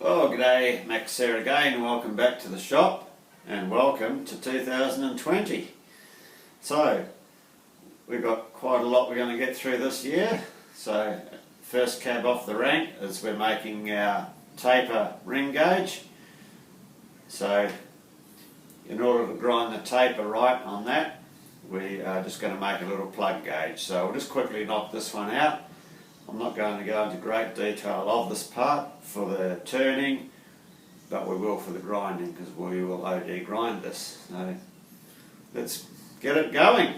Well, g'day, Max here again. Welcome back to the shop and welcome to 2020. So, we've got quite a lot we're going to get through this year. So, first cab off the rank is we're making our taper ring gauge. So, in order to grind the taper right on that, we are just going to make a little plug gauge. So, we'll just quickly knock this one out. I'm not going to go into great detail of this part for the turning, but we will for the grinding because we will OD grind this. So let's get it going.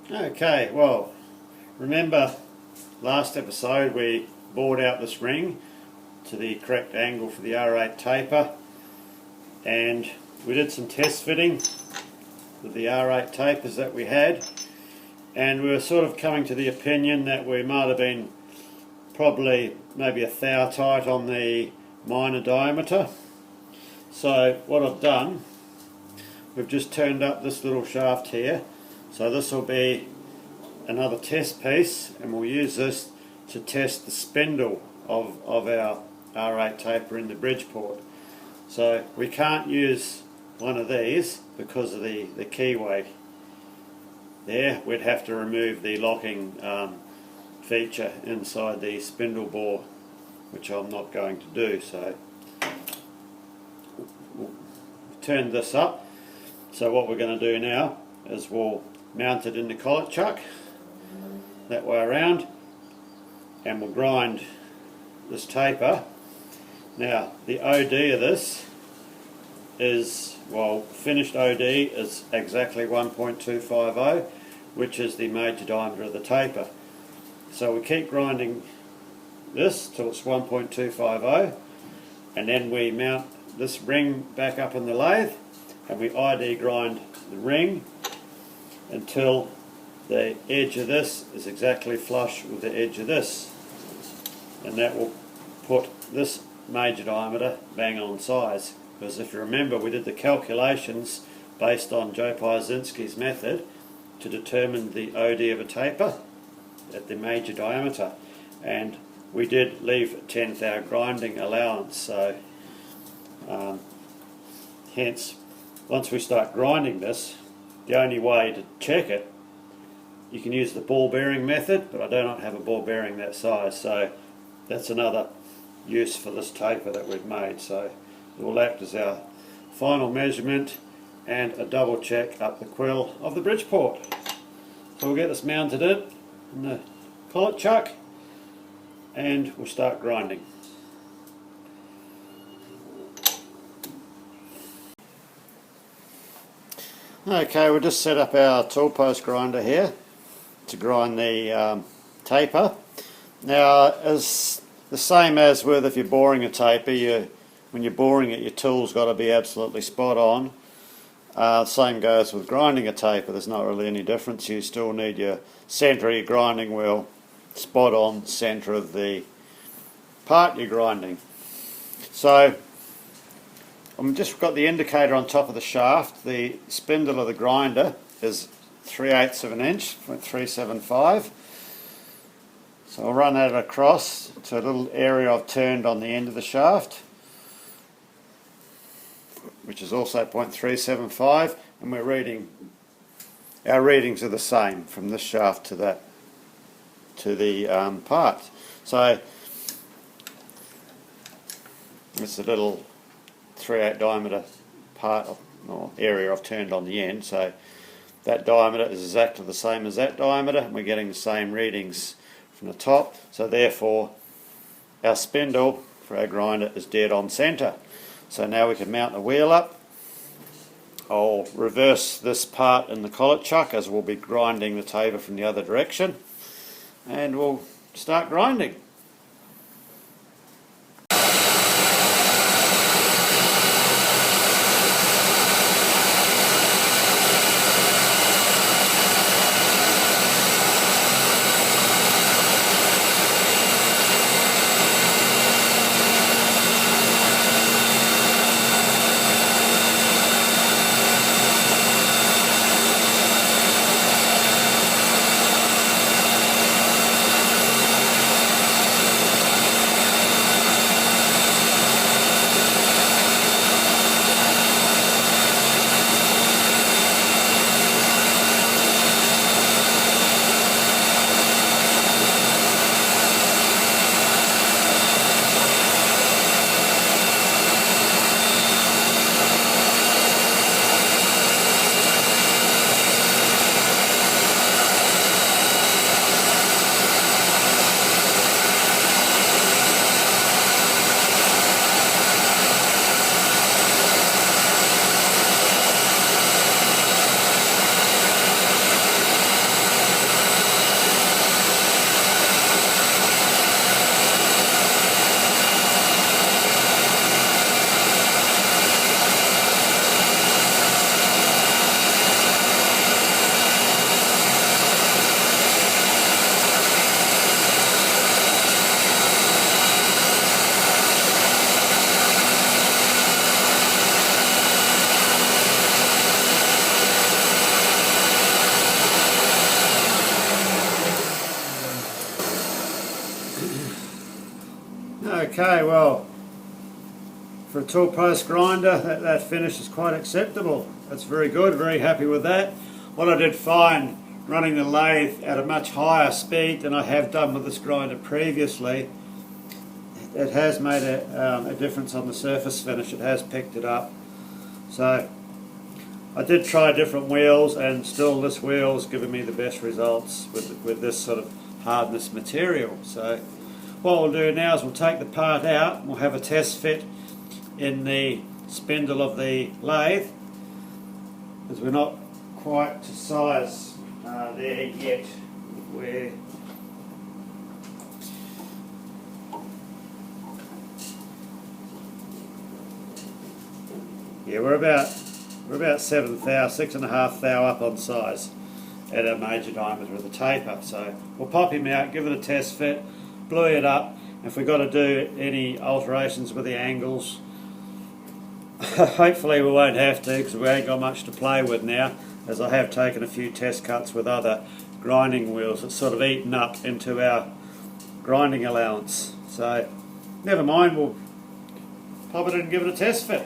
Okay, well, remember last episode we bored out this ring to the correct angle for the R8 taper, and we did some test fitting with the R8 tapers that we had, and we were sort of coming to the opinion that we might have been probably maybe a thou tight on the minor diameter. So what I've done, we've just turned up this little shaft here, so this will be another test piece, and we'll use this to test the spindle of our R8 taper in the Bridgeport. So we can't use one of these because of the keyway there. We'd have to remove the locking feature inside the spindle bore, which I'm not going to do. So we'll turn this up. So what we're going to do now is we'll mount it in the collet chuck that way around, and we'll grind this taper. Now the OD of this is, well, finished OD is exactly 1.250, which is the major diameter of the taper. So we keep grinding this till it's 1.250, and then we mount this ring back up in the lathe, and we ID grind the ring until the edge of this is exactly flush with the edge of this, and that will put this major diameter bang on size. Because if you remember, we did the calculations based on Joe Piezinski's method to determine the OD of a taper at the major diameter, and we did leave a 10th hour grinding allowance. So hence, once we start grinding this, the only way to check it, you can use the ball bearing method, but I do not have a ball bearing that size, so that's another use for this taper that we've made. So it will act as our final measurement and a double check up the quill of the Bridgeport. So we'll get this mounted in the collet chuck and we'll start grinding. Okay, we'll just set up our tool post grinder here to grind the taper. Now, as the same as with if you're boring a taper, when you're boring it, your tool's got to be absolutely spot on. Same goes with grinding a taper. There's not really any difference. You still need your centre of your grinding wheel spot on centre of the part you're grinding. So I've just got the indicator on top of the shaft. The spindle of the grinder is 3/8 of an inch, 0.375. So I'll run that across to a little area I've turned on the end of the shaft, which is also 0.375, and we're reading, our readings are the same from this shaft to that, to the part. So it's a little 3/8 diameter part or area I've turned on the end, so that diameter is exactly the same as that diameter, and we're getting the same readings from the top, so therefore our spindle for our grinder is dead on centre. So now we can mount the wheel up. I'll reverse this part in the collet chuck as we'll be grinding the taper from the other direction, and we'll start grinding. Okay, well, for a tool post grinder, that finish is quite acceptable. That's very good, very happy with that. What I did find running the lathe at a much higher speed than I have done with this grinder previously, it has made a difference on the surface finish. It has picked it up. So I did try different wheels, and still this wheel's given me the best results with this sort of hardness material. So what we'll do now is we'll take the part out and we'll have a test fit in the spindle of the lathe, because we're not quite to size there yet. We're about We're about 7 thou, 6.5 thou up on size at our major diameter of the taper. So we'll pop him out, give it a test fit, blue it up. If we've got to do any alterations with the angles, hopefully we won't have to, because we ain't got much to play with now, as I have taken a few test cuts with other grinding wheels. It's sort of eaten up into our grinding allowance. So never mind, we'll pop it in and give it a test fit.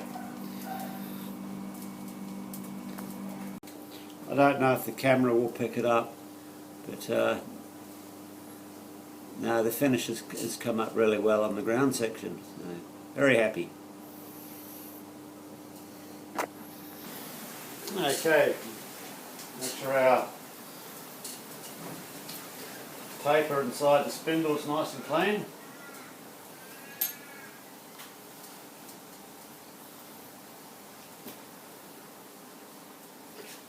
I don't know if the camera will pick it up, but no, the finish has come up really well on the ground section. So very happy. Okay, make sure our taper inside the spindle is nice and clean.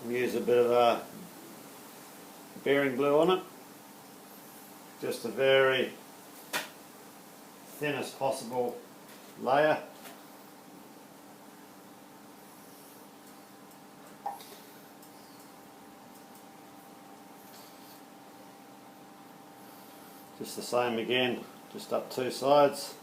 Use a bit of bearing glue on it, just a very thinnest possible layer. Just the same again, just up 2 sides.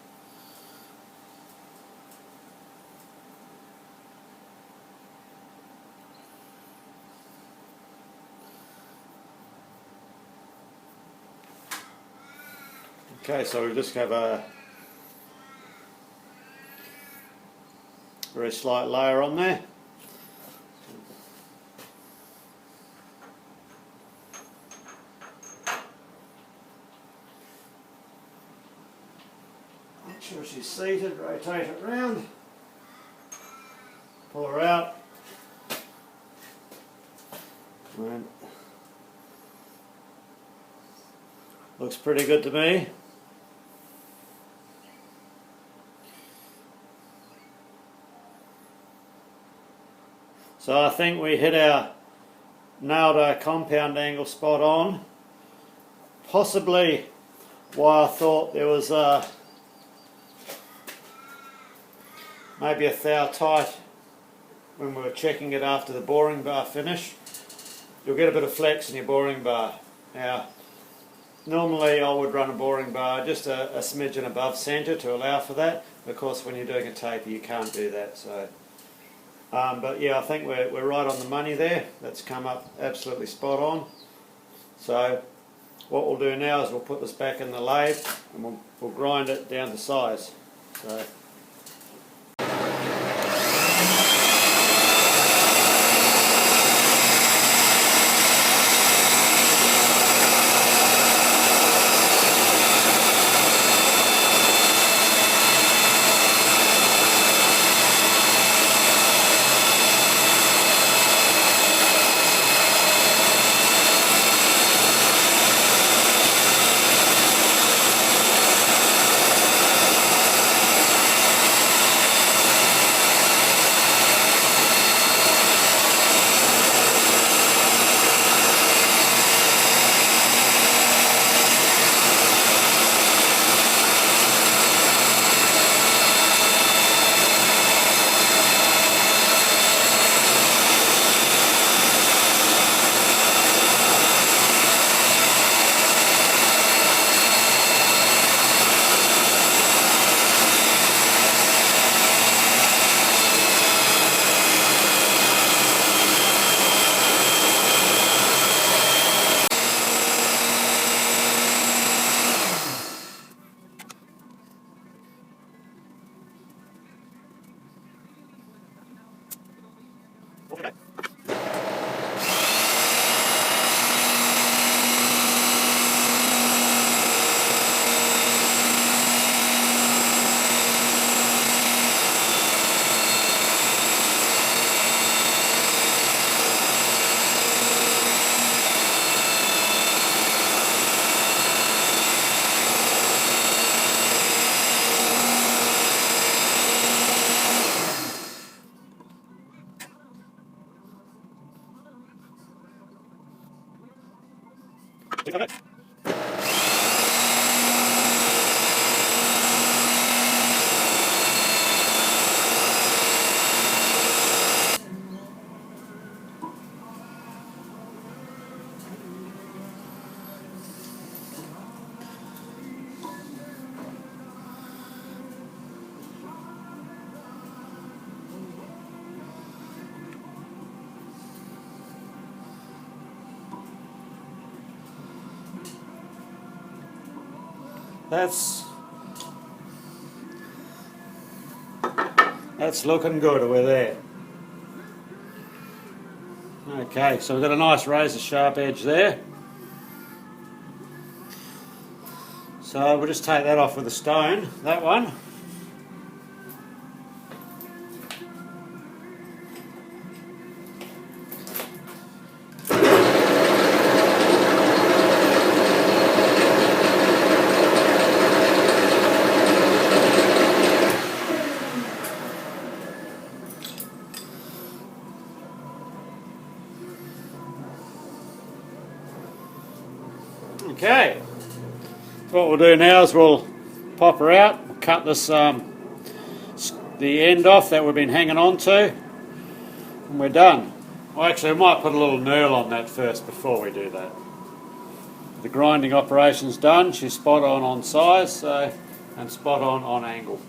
Okay, so we just have a very slight layer on there. Make sure she's seated, rotate it round, pull her out. And looks pretty good to me. So I think we nailed our compound angle spot on. Possibly why I thought there was maybe a thou tight when we were checking it after the boring bar finish. You'll get a bit of flex in your boring bar. Now, normally I would run a boring bar just a smidgen above centre to allow for that. Of course, when you're doing a taper, you can't do that. So. But yeah, I think we're right on the money there. That's come up absolutely spot on. So what we'll do now is we'll put this back in the lathe and we'll grind it down to size. So. That's looking good, we're there. Okay, so we've got a nice razor sharp edge there. So we'll just take that off with a stone, that one. Okay, what we'll do now is we'll pop her out, we'll cut this the end off that we've been hanging on to, and we're done. Well, actually, I might put a little knurl on that first before we do that. The grinding operation's done. She's spot on size, and spot on angle.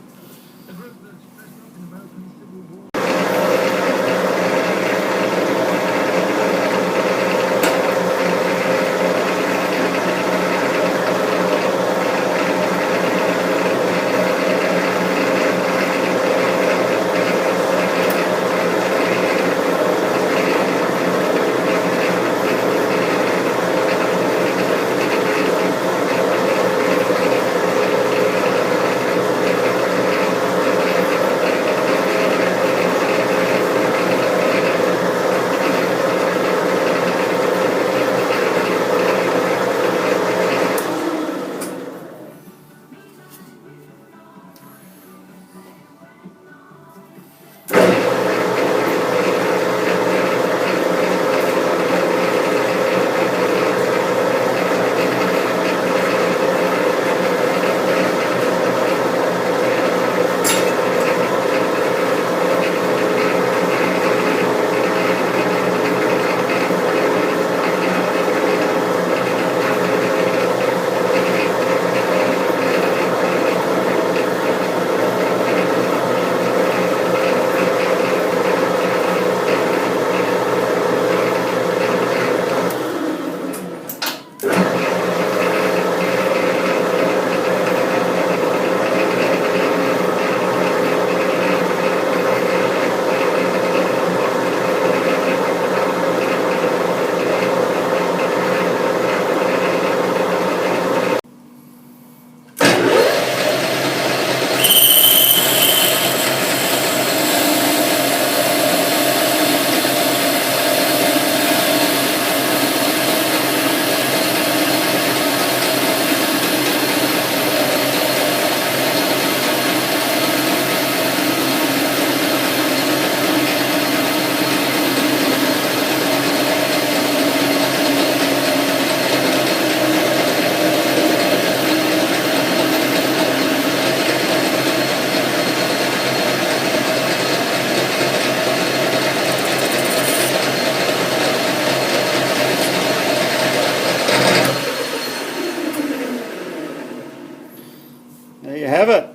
There you have it.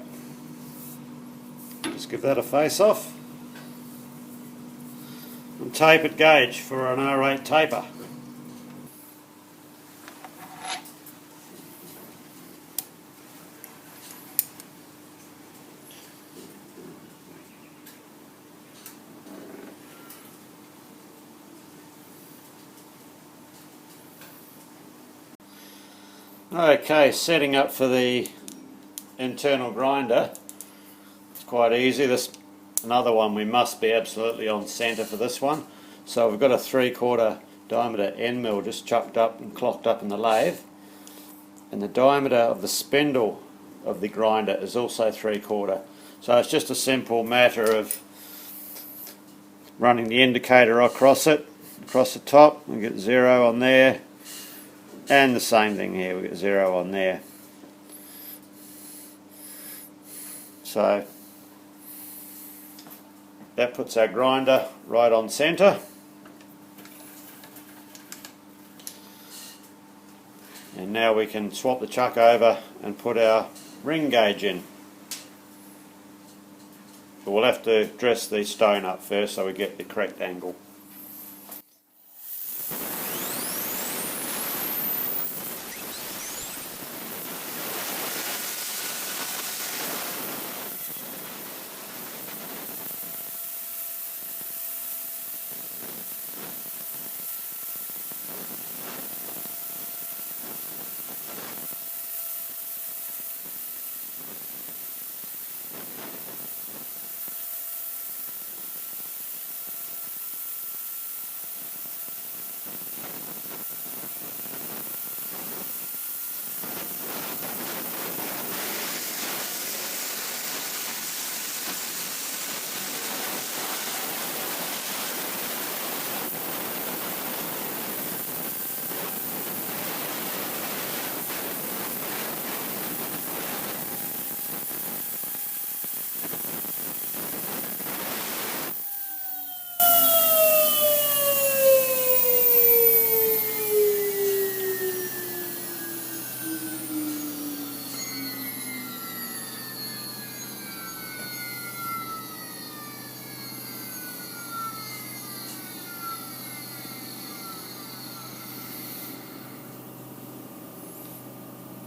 Just give that a face off. And tapered gauge for an R8 taper. Okay, setting up for the internal grinder. It's quite easy. This another one, we must be absolutely on centre for this one. So we've got a 3/4 diameter end mill just chucked up and clocked up in the lathe, and the diameter of the spindle of the grinder is also 3/4. So it's just a simple matter of running the indicator across it, across the top. We get 0 on there, and the same thing here, we get 0 on there. So that puts our grinder right on centre. And now we can swap the chuck over and put our ring gauge in. But we'll have to dress the stone up first so we get the correct angle.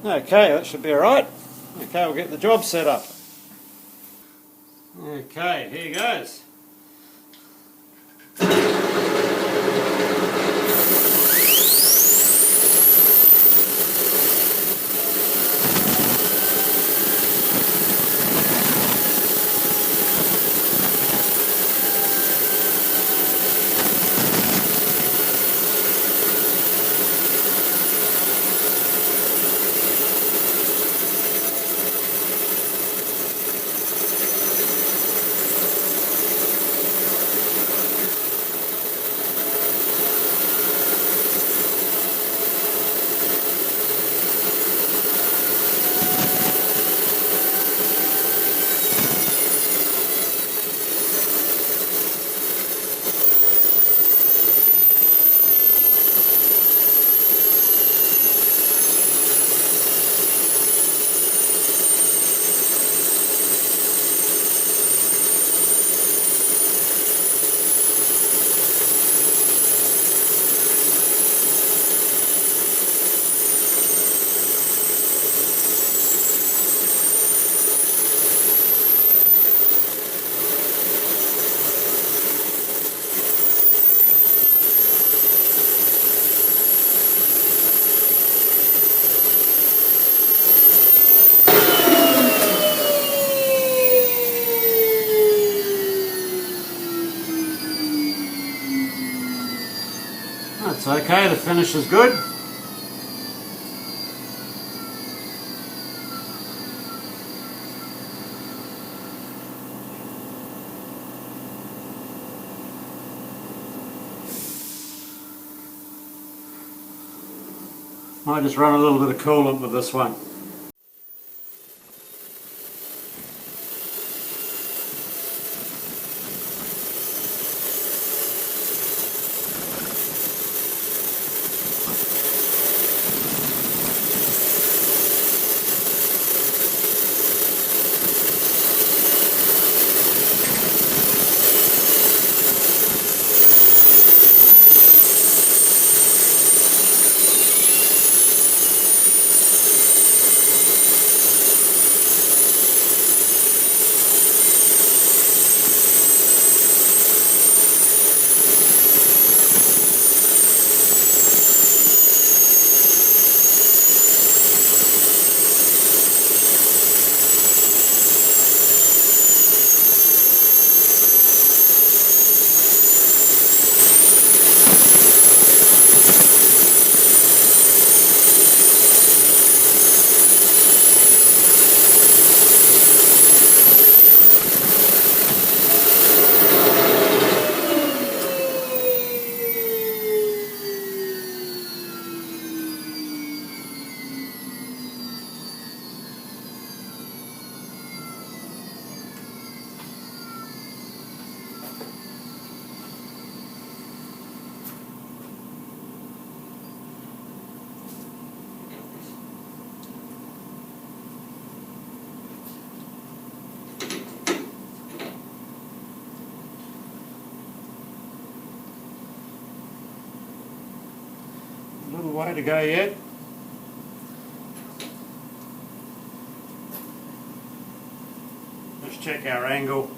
Okay, that should be alright. Okay, we'll get the job set up. Okay, here goes. That's okay, the finish is good. Might just run a little bit of coolant with this one. A little way to go yet. Let's check our angle.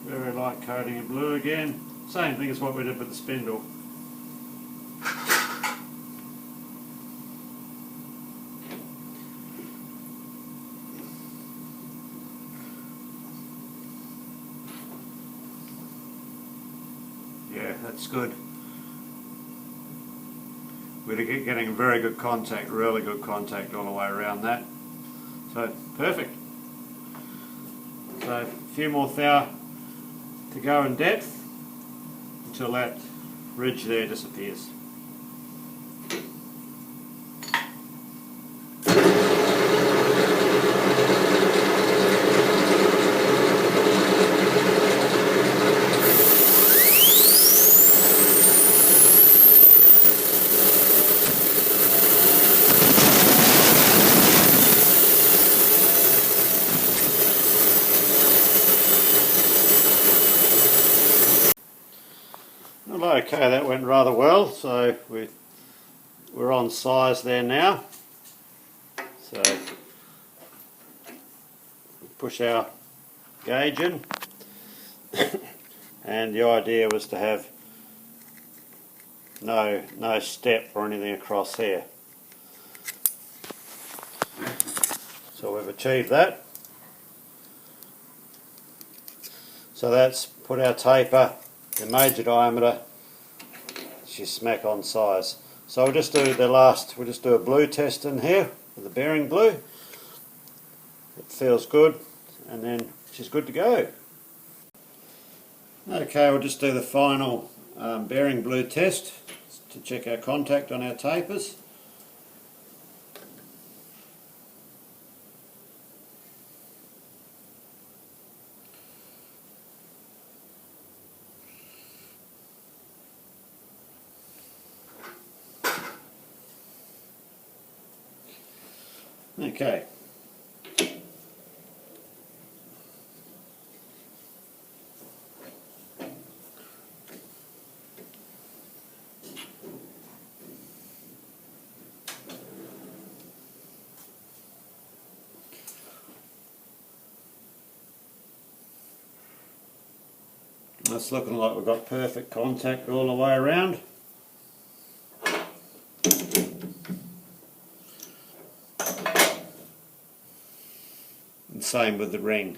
Very light coating of blue again. Same thing as what we did with the spindle. Yeah, that's good. We're getting very good contact, really good contact all the way around that. So, perfect. So, a few more thou to go in depth until that ridge there disappears. Okay, that went rather well, so we're on size there now. So push our gauge in, and the idea was to have no step or anything across here. So we've achieved that. So that's put our taper, the major diameter, she's smack on size. So we'll just do a blue test in here with the bearing blue. It feels good, and then she's good to go. Okay, we'll just do the final bearing blue test to check our contact on our tapers. Okay. It's looking like we've got perfect contact all the way around. And same with the ring.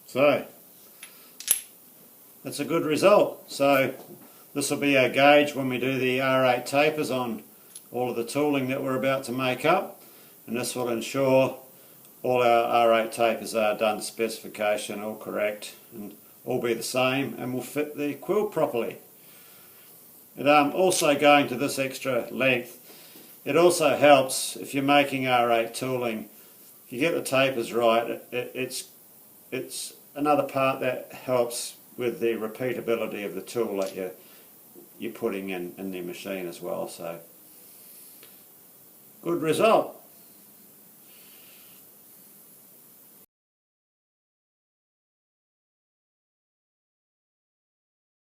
So that's a good result. So this will be our gauge when we do the R8 tapers on all of the tooling that we're about to make up, and this will ensure all our R8 tapers are done to specification, all correct, and all be the same and will fit the quilt properly. And also going to this extra length, it also helps if you're making R8 tooling. If you get the tapers right, it's another part that helps with the repeatability of the tool that you're putting in the machine as well. So good result.